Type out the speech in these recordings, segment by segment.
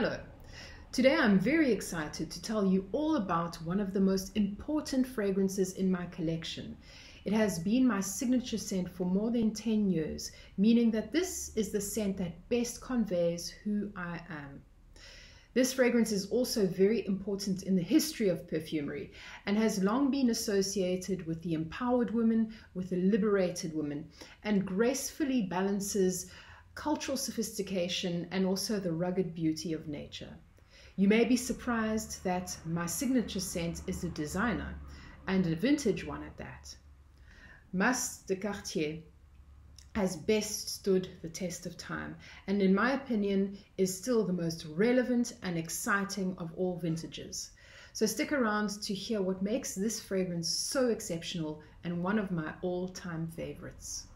Hello. Today I'm very excited to tell you all about one of the most important fragrances in my collection. It has been my signature scent for more than 10 years, meaning that this is the scent that best conveys who I am. This fragrance is also very important in the history of perfumery and has long been associated with the empowered woman, with the liberated woman, and gracefully balances cultural sophistication and also the rugged beauty of nature. You may be surprised that my signature scent is a designer, and a vintage one at that. Must de Cartier has best stood the test of time, and in my opinion is still the most relevant and exciting of all vintages. So stick around to hear what makes this fragrance so exceptional and one of my all-time favorites.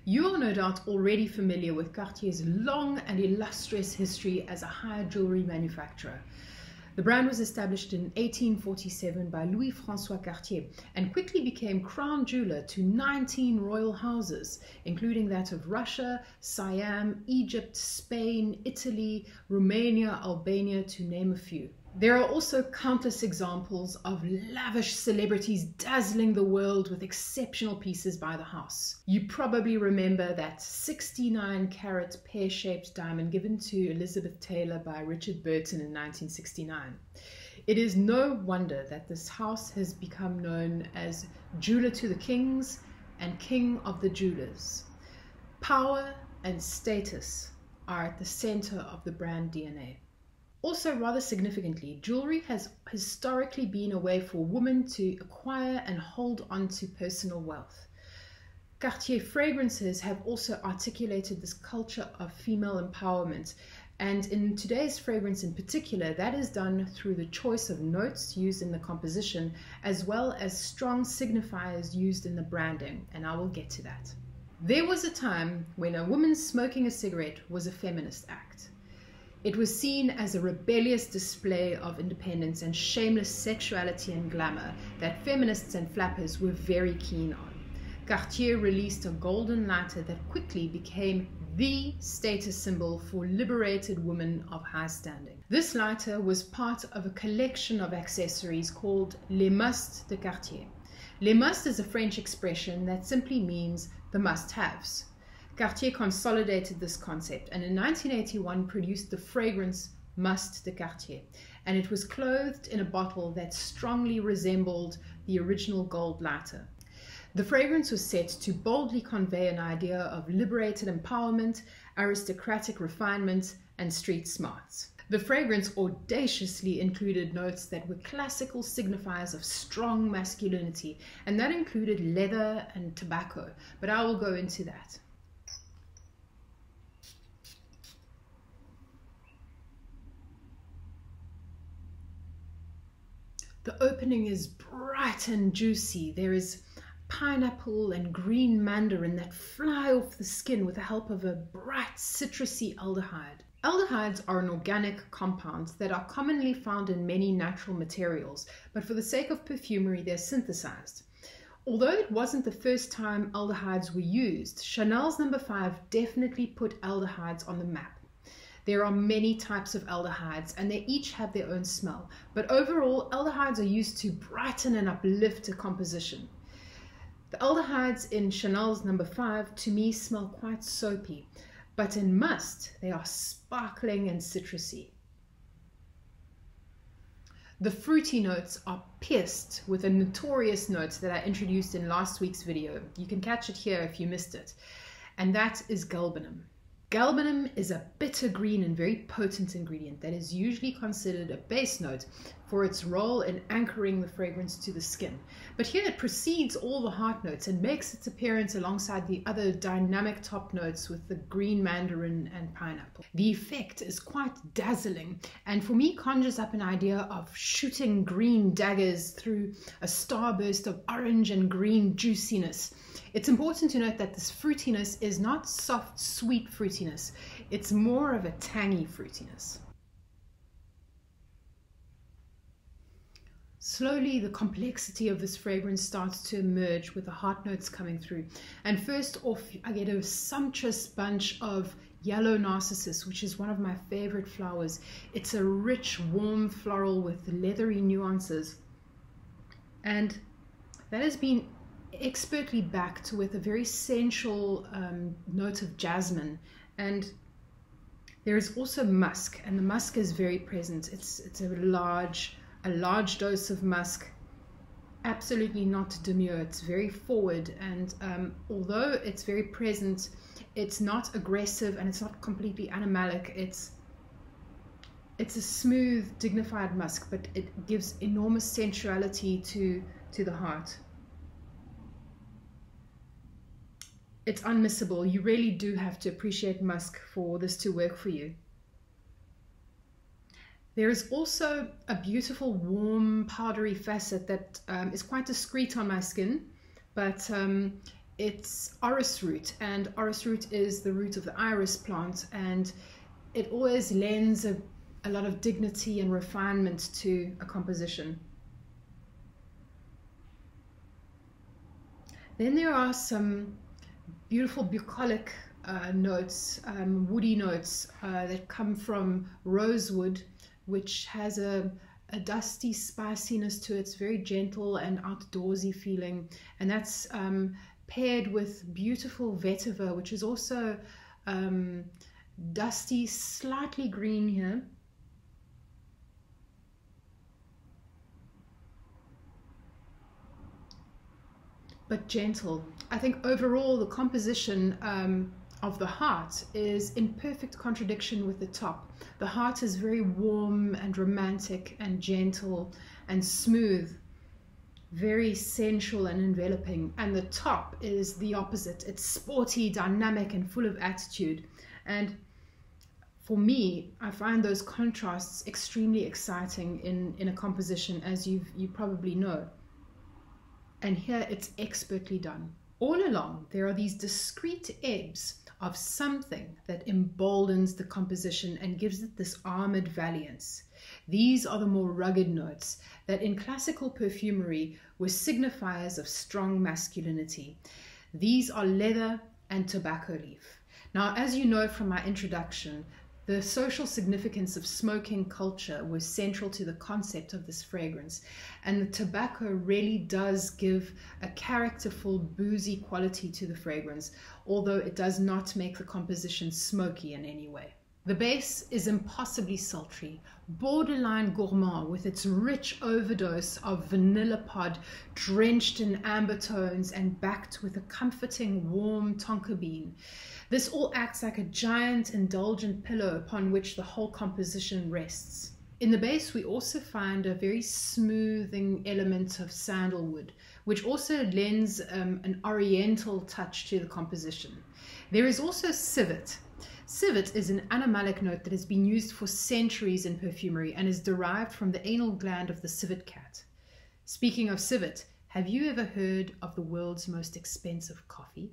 You are no doubt already familiar with Cartier's long and illustrious history as a high jewelry manufacturer. The brand was established in 1847 by Louis-François Cartier and quickly became crown jeweler to 19 royal houses, including that of Russia, Siam, Egypt, Spain, Italy, Romania, Albania, to name a few. There are also countless examples of lavish celebrities dazzling the world with exceptional pieces by the house. You probably remember that 69-carat pear-shaped diamond given to Elizabeth Taylor by Richard Burton in 1969. It is no wonder that this house has become known as Jeweler to the Kings and King of the Jewelers. Power and status are at the center of the brand DNA. Also, rather significantly, jewelry has historically been a way for women to acquire and hold on to personal wealth. Cartier fragrances have also articulated this culture of female empowerment, and in today's fragrance in particular, that is done through the choice of notes used in the composition, as well as strong signifiers used in the branding, and I will get to that. There was a time when a woman smoking a cigarette was a feminist act. It was seen as a rebellious display of independence and shameless sexuality and glamour that feminists and flappers were very keen on. Cartier released a golden lighter that quickly became the status symbol for liberated women of high standing. This lighter was part of a collection of accessories called Les Must de Cartier. Les Must is a French expression that simply means the must-haves. Cartier consolidated this concept and in 1981 produced the fragrance Must de Cartier, and it was clothed in a bottle that strongly resembled the original gold lighter. The fragrance was set to boldly convey an idea of liberated empowerment, aristocratic refinement, and street smarts. The fragrance audaciously included notes that were classical signifiers of strong masculinity, and that included leather and tobacco, but I will go into that. The opening is bright and juicy. There is pineapple and green mandarin that fly off the skin with the help of a bright citrusy aldehyde. Aldehydes are an organic compound that are commonly found in many natural materials, but for the sake of perfumery, they're synthesized. Although it wasn't the first time aldehydes were used, Chanel's No. 5 definitely put aldehydes on the map. There are many types of aldehydes and they each have their own smell, but overall aldehydes are used to brighten and uplift a composition. The aldehydes in Chanel's No. 5 to me smell quite soapy, but in Must they are sparkling and citrusy. The fruity notes are pierced with a notorious note that I introduced in last week's video. You can catch it here if you missed it, and that is Galbanum. Galbanum is a bitter green and very potent ingredient that is usually considered a base note for its role in anchoring the fragrance to the skin. But here it precedes all the heart notes and makes its appearance alongside the other dynamic top notes with the green mandarin and pineapple. The effect is quite dazzling and for me conjures up an idea of shooting green daggers through a starburst of orange and green juiciness. It's important to note that this fruitiness is not soft, sweet fruitiness. It's more of a tangy fruitiness. Slowly, the complexity of this fragrance starts to emerge with the heart notes coming through. And first off, I get a sumptuous bunch of yellow narcissus, which is one of my favorite flowers. It's a rich, warm floral with leathery nuances. And that has been expertly backed with a very sensual note of jasmine. And there is also musk, and the musk is very present. It's a large dose of musk, absolutely not demure. It's very forward, and although it's very present, it's not aggressive and it's not completely animalic. It's a smooth, dignified musk, but it gives enormous sensuality to the heart. It's unmissable. You really do have to appreciate musk for this to work for you. There is also a beautiful, warm, powdery facet that is quite discreet on my skin, but it's orris root, and orris root is the root of the iris plant, and it always lends a lot of dignity and refinement to a composition. Then there are some beautiful bucolic notes, woody notes that come from rosewood, which has a dusty spiciness to it. It's very gentle and outdoorsy feeling, and that's paired with beautiful vetiver, which is also dusty, slightly green here. But gentle. I think overall the composition of the heart is in perfect contradiction with the top. The heart is very warm and romantic and gentle and smooth, very sensual and enveloping, and the top is the opposite. It's sporty, dynamic, and full of attitude. And for me, I find those contrasts extremely exciting in a composition, as you probably know. And here it's expertly done. All along, there are these discrete ebbs of something that emboldens the composition and gives it this armored valiance. These are the more rugged notes that in classical perfumery were signifiers of strong masculinity. These are leather and tobacco leaf. Now, as you know from my introduction, the social significance of smoking culture was central to the concept of this fragrance, and the tobacco really does give a characterful, boozy quality to the fragrance, although it does not make the composition smoky in any way. The base is impossibly sultry, borderline gourmand, with its rich overdose of vanilla pod drenched in amber tones and backed with a comforting warm tonka bean. This all acts like a giant indulgent pillow upon which the whole composition rests. In the base, we also find a very smoothing element of sandalwood, which also lends an oriental touch to the composition. There is also civet. Civet is an animalic note that has been used for centuries in perfumery and is derived from the anal gland of the civet cat. Speaking of civet, have you ever heard of the world's most expensive coffee?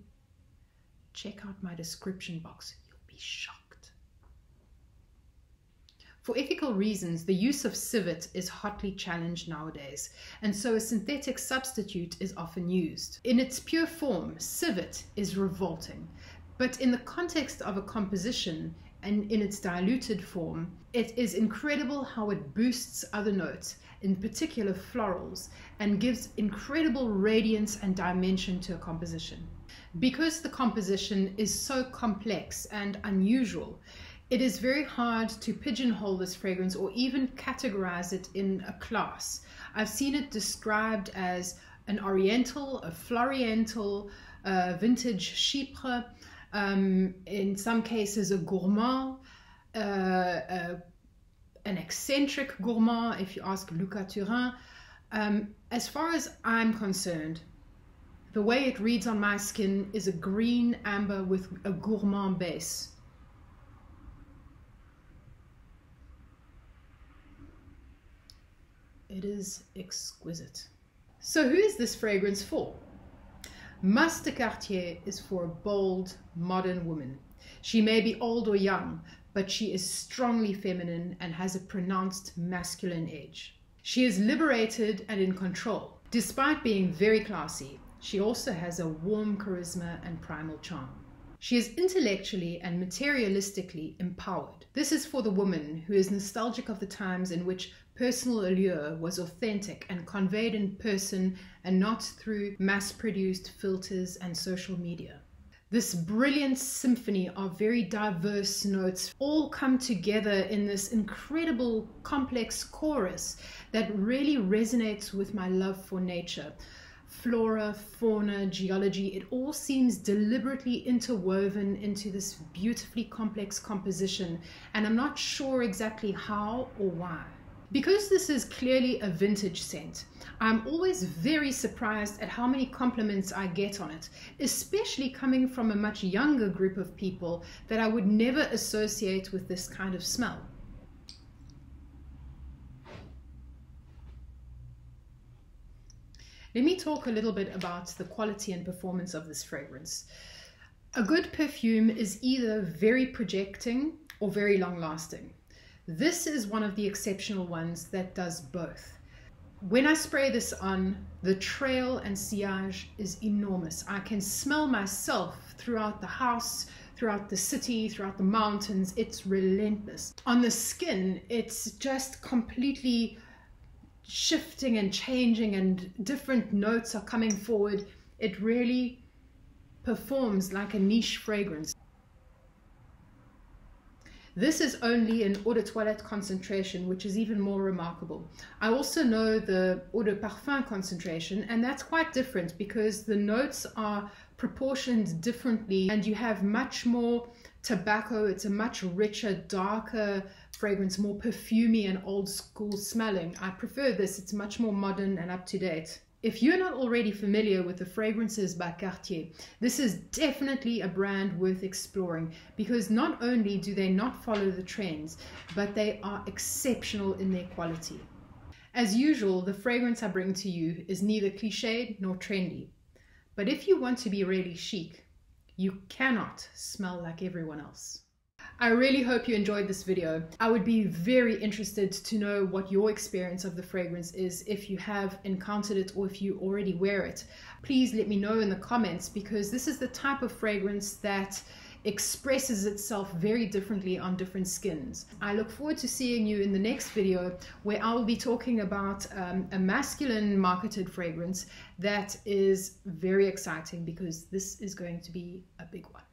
Check out my description box. You'll be shocked. For ethical reasons, the use of civet is hotly challenged nowadays, and so a synthetic substitute is often used. In its pure form, civet is revolting, but in the context of a composition and in its diluted form, it is incredible how it boosts other notes, in particular florals, and gives incredible radiance and dimension to a composition. Because the composition is so complex and unusual, it is very hard to pigeonhole this fragrance or even categorize it in a class. I've seen it described as an oriental, a floriental, vintage chypre, in some cases a gourmand, an eccentric gourmand, if you ask Luca Turin. As far as I'm concerned, the way it reads on my skin is a green amber with a gourmand base. It is exquisite. So who is this fragrance for? Must de Cartier is for a bold, modern woman. She may be old or young, but she is strongly feminine and has a pronounced masculine edge. She is liberated and in control. Despite being very classy, she also has a warm charisma and primal charm. She is intellectually and materialistically empowered. This is for the woman who is nostalgic of the times in which personal allure was authentic and conveyed in person and not through mass-produced filters and social media. This brilliant symphony of very diverse notes all come together in this incredible complex chorus that really resonates with my love for nature. Flora, fauna, geology, it all seems deliberately interwoven into this beautifully complex composition, and I'm not sure exactly how or why. Because this is clearly a vintage scent, I'm always very surprised at how many compliments I get on it, especially coming from a much younger group of people that I would never associate with this kind of smell. Let me talk a little bit about the quality and performance of this fragrance. A good perfume is either very projecting or very long-lasting. This is one of the exceptional ones that does both. When I spray this on, the trail and sillage is enormous. I can smell myself throughout the house, throughout the city, throughout the mountains. It's relentless. On the skin, it's just completely shifting and changing, and different notes are coming forward. It really performs like a niche fragrance. This is only an eau de toilette concentration, which is even more remarkable. I also know the eau de parfum concentration, and that's quite different because the notes are proportioned differently and you have much more tobacco. It's a much richer, darker fragrance, more perfumey and old school smelling. I prefer this. It's much more modern and up to date. If you're not already familiar with the fragrances by Cartier, this is definitely a brand worth exploring, because not only do they not follow the trends, but they are exceptional in their quality. As usual, the fragrance I bring to you is neither cliched nor trendy. But if you want to be really chic, you cannot smell like everyone else. I really hope you enjoyed this video. I would be very interested to know what your experience of the fragrance is, if you have encountered it or if you already wear it. Please let me know in the comments, because this is the type of fragrance that expresses itself very differently on different skins. I look forward to seeing you in the next video, where I will be talking about a masculine marketed fragrance that is very exciting, because this is going to be a big one.